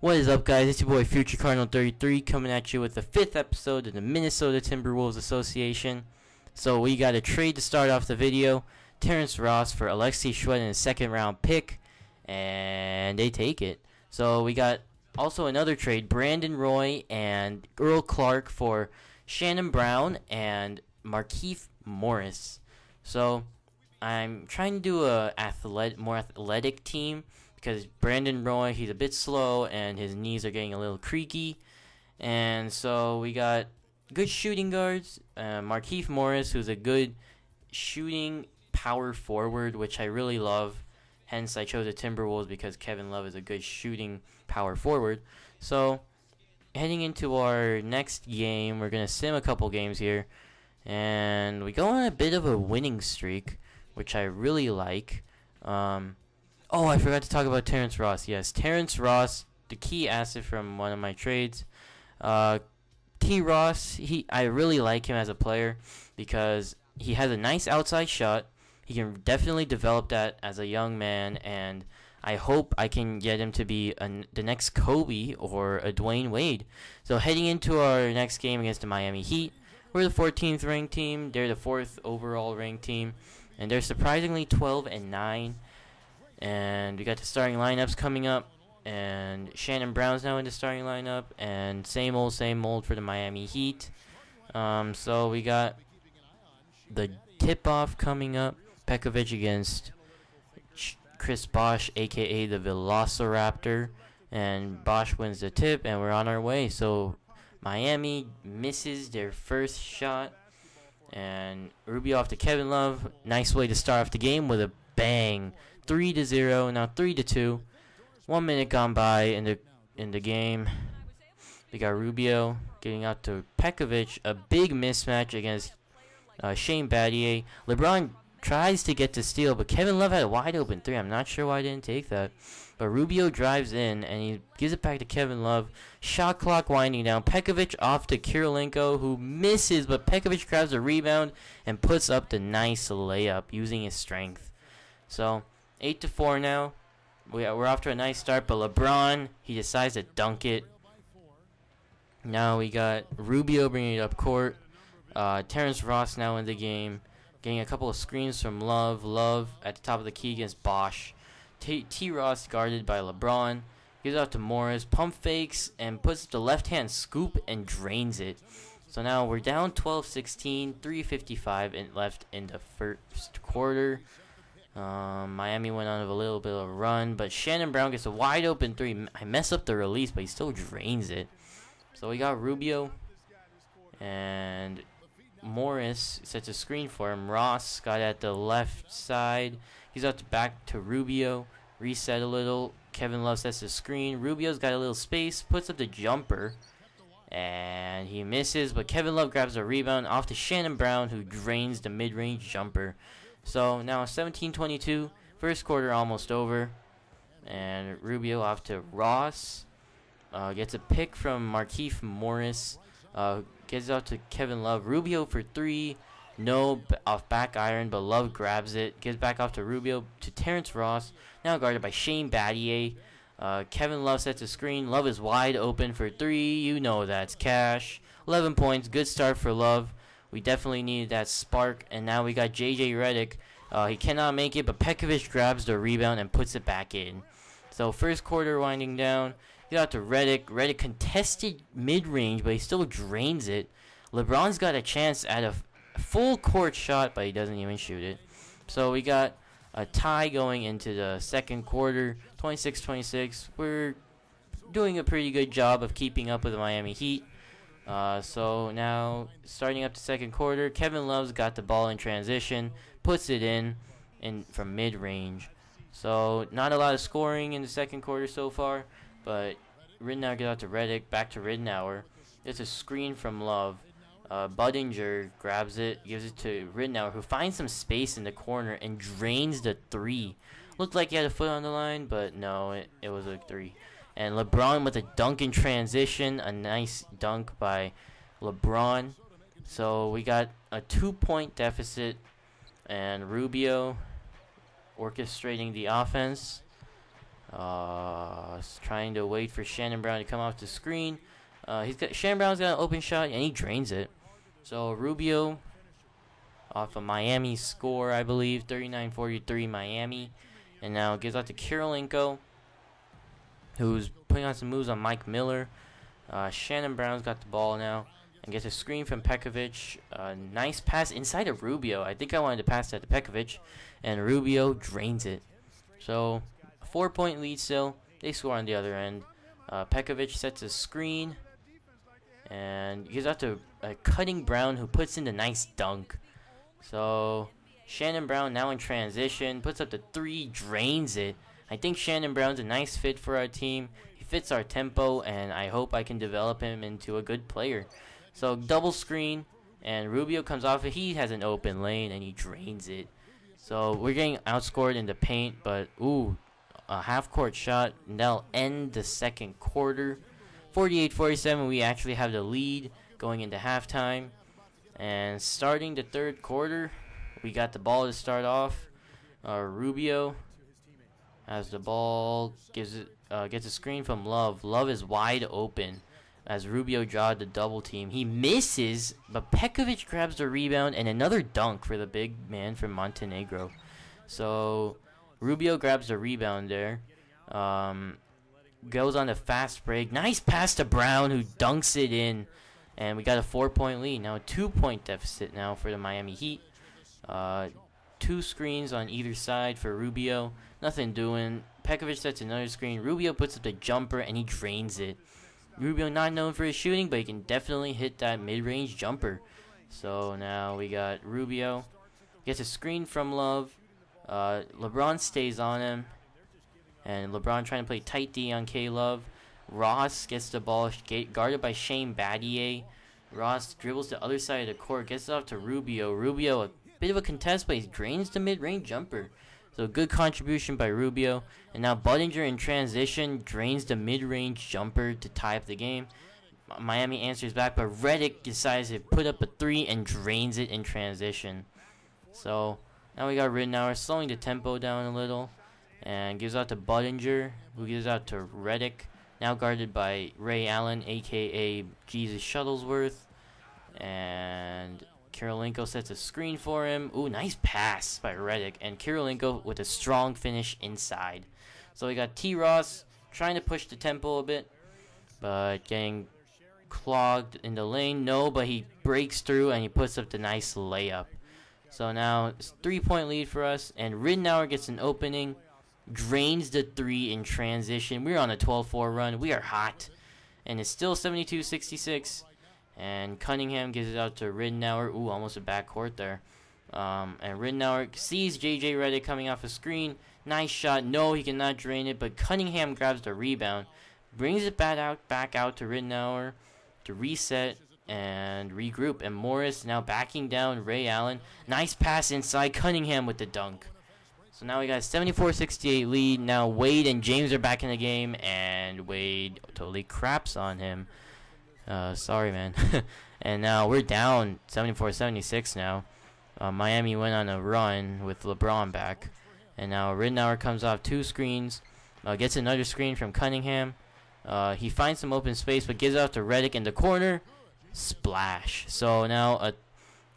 What is up, guys? It's your boy Future Cardinal 33 coming at you with the 5th episode of the Minnesota Timberwolves Association. So we got a trade to start off the video. Terrence Ross for Alexei Shwed in a second round pick, and they take it. So we got also another trade, Brandon Roy and Earl Clark for Shannon Brown and Markieff Morris. So I'm trying to do a more athletic team, because Brandon Roy, he's a bit slow and his knees are getting a little creaky. And so we got good shooting guards. Markieff Morris, who's a good shooting power forward, which I really love. Hence, I chose the Timberwolves because Kevin Love is a good shooting power forward. So heading into our next game, we're going to sim a couple games here. And we go on a bit of a winning streak, which I really like. Oh, I forgot to talk about Terrence Ross. Yes, Terrence Ross, the key asset from one of my trades. T. Ross, I really like him as a player because he has a nice outside shot. He can definitely develop that as a young man, and I hope I can get him to be the next Kobe or a Dwayne Wade. So heading into our next game against the Miami Heat, we're the 14th ranked team. They're the 4th overall ranked team, and they're surprisingly 12-9. And we got the starting lineups coming up, and Shannon Brown's now in the starting lineup, and same old for the Miami Heat. So we got the tip-off coming up, Pekovic against Chris Bosh, aka the Velociraptor, and Bosh wins the tip, and we're on our way. So Miami misses their first shot, and Rubio off to Kevin Love. Nice way to start off the game with a bang. 3-0, now 3-2. 1 minute gone by in the game. We got Rubio getting out to Pekovic. A big mismatch against Shane Battier. LeBron tries to get the steal, but Kevin Love had a wide open three. I'm not sure why I didn't take that. But Rubio drives in, and he gives it back to Kevin Love. Shot clock winding down. Pekovic off to Kirilenko, who misses, but Pekovic grabs a rebound and puts up the nice layup using his strength. So 8-4 now. We're off to a nice start, but LeBron, he decides to dunk it. Now we got Rubio bringing it up court. Terrence Ross now in the game, getting a couple of screens from Love. Love at the top of the key against Bosh. T. Ross guarded by LeBron. Gives out to Morris. Pump fakes and puts the left-hand scoop and drains it. So now we're down 12-16, 3:55 left in the first quarter. Miami went on a little bit of a run, but Shannon Brown gets a wide open three. I mess up the release, but he still drains it. So we got Rubio, and Morris sets a screen for him. Ross got at the left side. He's out to back to Rubio. Reset a little. Kevin Love sets the screen. Rubio's got a little space, puts up the jumper, and he misses, but Kevin Love grabs a rebound off to Shannon Brown, who drains the mid-range jumper. So now 17-22, first quarter almost over, and Rubio off to Ross, gets a pick from Markieff Morris, gets out to Kevin Love. Rubio for three, no off back iron, but Love grabs it, gives back off to Rubio to Terrence Ross, now guarded by Shane Battier. Kevin Love sets a screen. Love is wide open for three. You know that's cash. 11 points, good start for Love. We definitely needed that spark, and now we got J.J. Redick. He cannot make it, but Pekovic grabs the rebound and puts it back in. So first quarter winding down. Get out to Redick. Redick contested mid-range, but he still drains it. LeBron's got a chance at a full court shot, but he doesn't even shoot it. So we got a tie going into the second quarter, 26-26. We're doing a pretty good job of keeping up with the Miami Heat. So now, starting up the second quarter, Kevin Love's got the ball in transition, puts it in from mid-range. So not a lot of scoring in the second quarter so far, but Ridnour gets out to Redick, back to Ridnour. It's a screen from Love. Budinger grabs it, gives it to Ridnour, who finds some space in the corner and drains the three. Looked like he had a foot on the line, but no, it was a three. And LeBron with a dunk in transition, a nice dunk by LeBron. So we got a 2-point deficit, and Rubio orchestrating the offense. Trying to wait for Shannon Brown to come off the screen. Shannon Brown's got an open shot, and he drains it. So Rubio off of Miami score, I believe, 39-43 Miami. And now gives out to Kirilenko, who's putting on some moves on Mike Miller. Shannon Brown's got the ball now and gets a screen from Pekovic. Nice pass inside of Rubio. I think I wanted to pass that to Pekovic, and Rubio drains it. So, a 4-point lead still. They score on the other end. Pekovic sets a screen and gives out to Cutting Brown, who puts in the nice dunk. So, Shannon Brown now in transition, puts up the 3, drains it. I think Shannon Brown's a nice fit for our team. He fits our tempo, and I hope I can develop him into a good player. So, double screen, and Rubio comes off it. He has an open lane, and he drains it. So, we're getting outscored in the paint, but, ooh, a half-court shot, and that'll end the second quarter. 48-47, we actually have the lead going into halftime. And starting the third quarter, we got the ball to start off. Rubio has the ball, gets a screen from Love. Love is wide open as Rubio draws the double team. He misses, but Pekovic grabs the rebound and another dunk for the big man from Montenegro. So Rubio grabs the rebound there. Goes on a fast break. Nice pass to Brown, who dunks it in. And we got a 4-point lead. Now a 2-point deficit now for the Miami Heat. 2 screens on either side for Rubio. Nothing doing. Pekovic sets another screen. Rubio puts up the jumper, and he drains it. Rubio not known for his shooting, but he can definitely hit that mid-range jumper. So now we got Rubio. Gets a screen from Love. LeBron stays on him. And LeBron trying to play tight D on K-Love. Ross gets the ball guarded by Shane Battier. Ross dribbles to the other side of the court, gets it off to Rubio. Rubio, a bit of a contest, but he drains the mid-range jumper. So good contribution by Rubio. And now Budinger in transition drains the mid-range jumper to tie up the game. Miami answers back, but Redick decides to put up a 3 and drains it in transition. So now we got Ridnour slowing the tempo down a little. And gives out to Budinger, who gives out to Redick. Now guarded by Ray Allen, a.k.a. Jesus Shuttlesworth. And Kirilenko sets a screen for him. Ooh, nice pass by Redick. And Kirilenko with a strong finish inside. So we got T. Ross trying to push the tempo a bit, but getting clogged in the lane. No, but he breaks through and he puts up the nice layup. So now it's a 3-point lead for us. And Ridnour gets an opening. Drains the 3 in transition. We're on a 12-4 run. We are hot. And it's still 72-66. And Cunningham gives it out to Ridnour. Ooh, almost a backcourt there. And Ridnour sees J.J. Redick coming off a screen. Nice shot. No, he cannot drain it. But Cunningham grabs the rebound. Brings it back out to Ridnour to reset and regroup. And Morris now backing down Ray Allen. Nice pass inside. Cunningham with the dunk. So now we got a 74-68 lead. Now Wade and James are back in the game, and Wade totally craps on him. Sorry, man. And now we're down 74-76 now. Miami went on a run with LeBron back. And now Ridnour comes off 2 screens. Gets another screen from Cunningham. He finds some open space, but gives out to Redick in the corner. Splash. So now a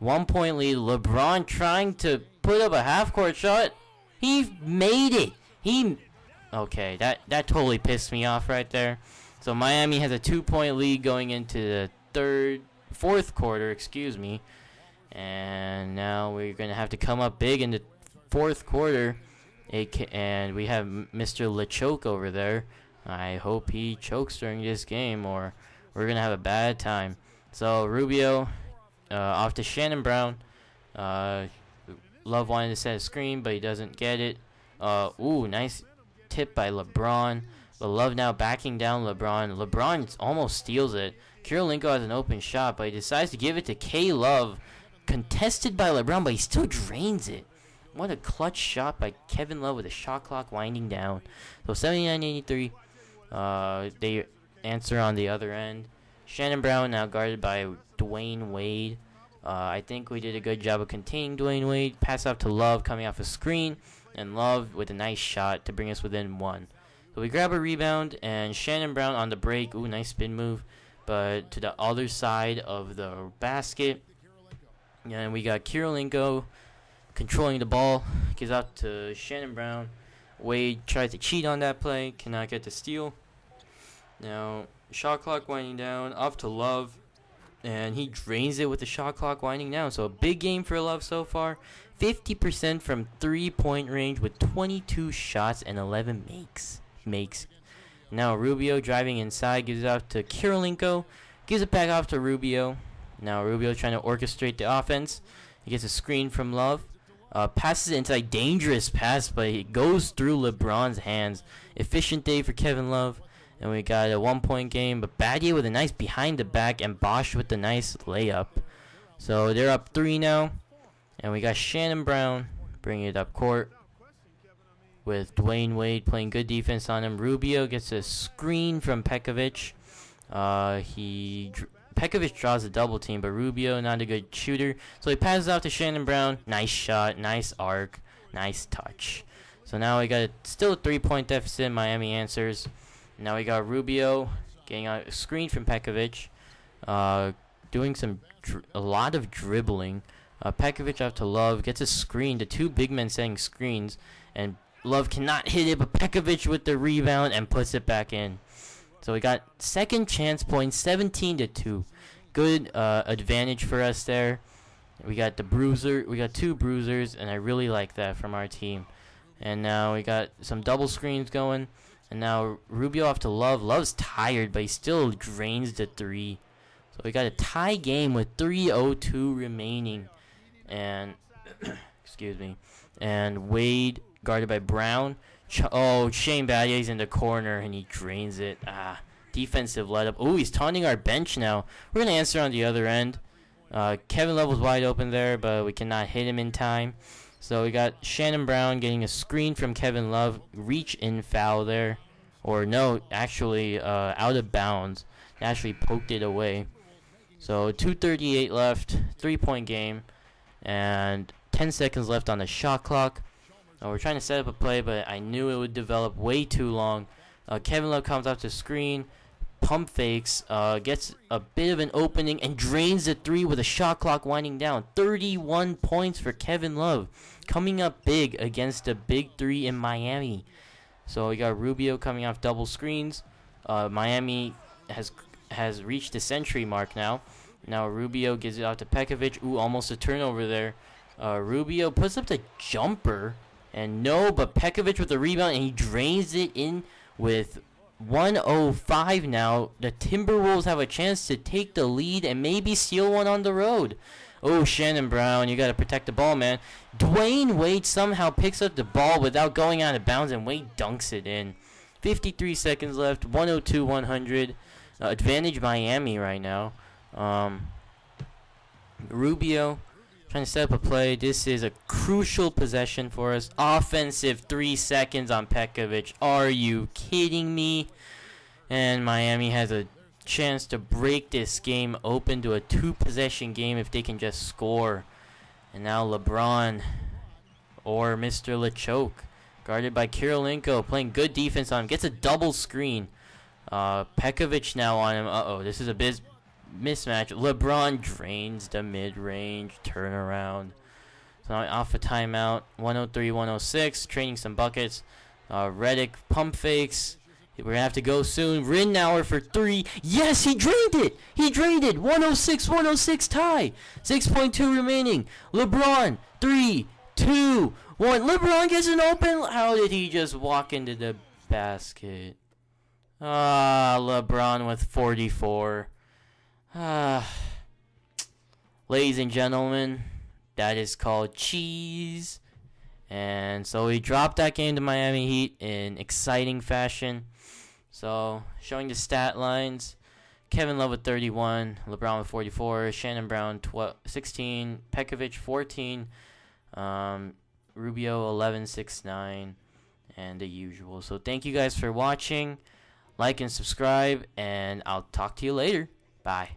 1-point lead. LeBron trying to put up a half-court shot. He made it. Okay, that totally pissed me off right there. So Miami has a 2-point lead going into the fourth quarter, excuse me. And now we're going to have to come up big in the fourth quarter. And we have Mr. LeChoke over there. I hope he chokes during this game, or we're going to have a bad time. So Rubio off to Shannon Brown. Love wanted to set a screen, but he doesn't get it. Ooh, nice tip by LeBron. But Love now backing down LeBron. LeBron almost steals it. Kirilenko has an open shot, but he decides to give it to K-Love. Contested by LeBron, but he still drains it. What a clutch shot by Kevin Love with a shot clock winding down. So 79-83. They answer on the other end. Shannon Brown now guarded by Dwayne Wade. I think we did a good job of containing Dwayne Wade. Pass off to Love coming off a screen. And Love with a nice shot to bring us within 1. So we grab a rebound, and Shannon Brown on the break. Ooh, nice spin move. But to the other side of the basket. And we got Kirilenko controlling the ball. Gives out to Shannon Brown. Wade tries to cheat on that play. Cannot get the steal. Now, shot clock winding down. Off to Love. And he drains it with the shot clock winding down. So a big game for Love so far. 50% from 3-point range with 22 shots and 11 makes. Now Rubio driving inside, gives it out to Kirilenko, gives it back off to Rubio. Now Rubio trying to orchestrate the offense. He gets a screen from Love. Passes it inside, dangerous pass, but it goes through LeBron's hands. Efficient day for Kevin Love. And we got a 1-point game, but Battier with a nice behind the back and Bosch with the nice layup. So they're up 3 now. And we got Shannon Brown bringing it up court with Dwayne Wade playing good defense on him. Rubio gets a screen from Pekovic. Pekovic draws a double team, but Rubio not a good shooter. So he passes out to Shannon Brown. Nice shot, nice arc, nice touch. So now we got still a 3-point deficit. Miami answers. Now we got Rubio getting a screen from Pekovic, doing a lot of dribbling. Pekovic out to Love, gets a screen. The two big men setting screens, and Love cannot hit it, but Pekovic with the rebound and puts it back in. So we got second chance points, 17-2. Good advantage for us there. We got two bruisers, and I really like that from our team. And now we got some double screens going. And now Rubio off to Love. Love's tired, but he still drains the 3. So we got a tie game with 3:02 remaining. And excuse me. And Wade guarded by Brown. Shane Battier's in the corner and he drains it. Defensive let up. He's taunting our bench now. We're gonna answer on the other end. Kevin Love was wide open there, but we cannot hit him in time. So we got Shannon Brown getting a screen from Kevin Love. Reach in foul there. Or no, actually out of bounds. He actually poked it away. So 2:38 left. 3-point game. And 10 seconds left on the shot clock. We're trying to set up a play, but I knew it would develop way too long. Kevin Love comes off the screen. Pump fakes. Gets a bit of an opening and drains the 3 with a shot clock winding down. 31 points for Kevin Love. Coming up big against the big 3 in Miami. So we got Rubio coming off double screens. Miami has reached the century mark now. Now Rubio gives it out to Pekovic. Almost a turnover there. Rubio puts up the jumper. And but Pekovic with the rebound, and he drains it in with 1:05 now. The Timberwolves have a chance to take the lead and maybe steal one on the road. Shannon Brown, you got to protect the ball, man. Dwayne Wade somehow picks up the ball without going out of bounds, and Wade dunks it in. 53 seconds left, 102-100. Advantage Miami right now. Rubio trying to set up a play. This is a crucial possession for us. Offensive 3 seconds on Pekovic. Are you kidding me? And Miami has a chance to break this game open to a 2-possession game if they can just score. And now LeBron or Mr. LeChoke, guarded by Kirilenko, playing good defense on him. Gets a double screen. Pekovic now on him. This is a mismatch. LeBron drains the mid-range turnaround. So now off a timeout. 103-106. Training some buckets. Redick pump fakes. We're going to have to go soon. Rinauer for 3. Yes, he drained it. 106-106 tie. 6.2 remaining. LeBron. 3, 2, 1. LeBron gets an open. How did he just walk into the basket? LeBron with 44. Ladies and gentlemen, that is called cheese. And so we dropped that game to Miami Heat in exciting fashion. So showing the stat lines: Kevin Love with 31, LeBron with 44, Shannon Brown 16, Pekovic 14, Rubio 11, 6, 9, and the usual. So thank you guys for watching. Like and subscribe, and I'll talk to you later. Bye.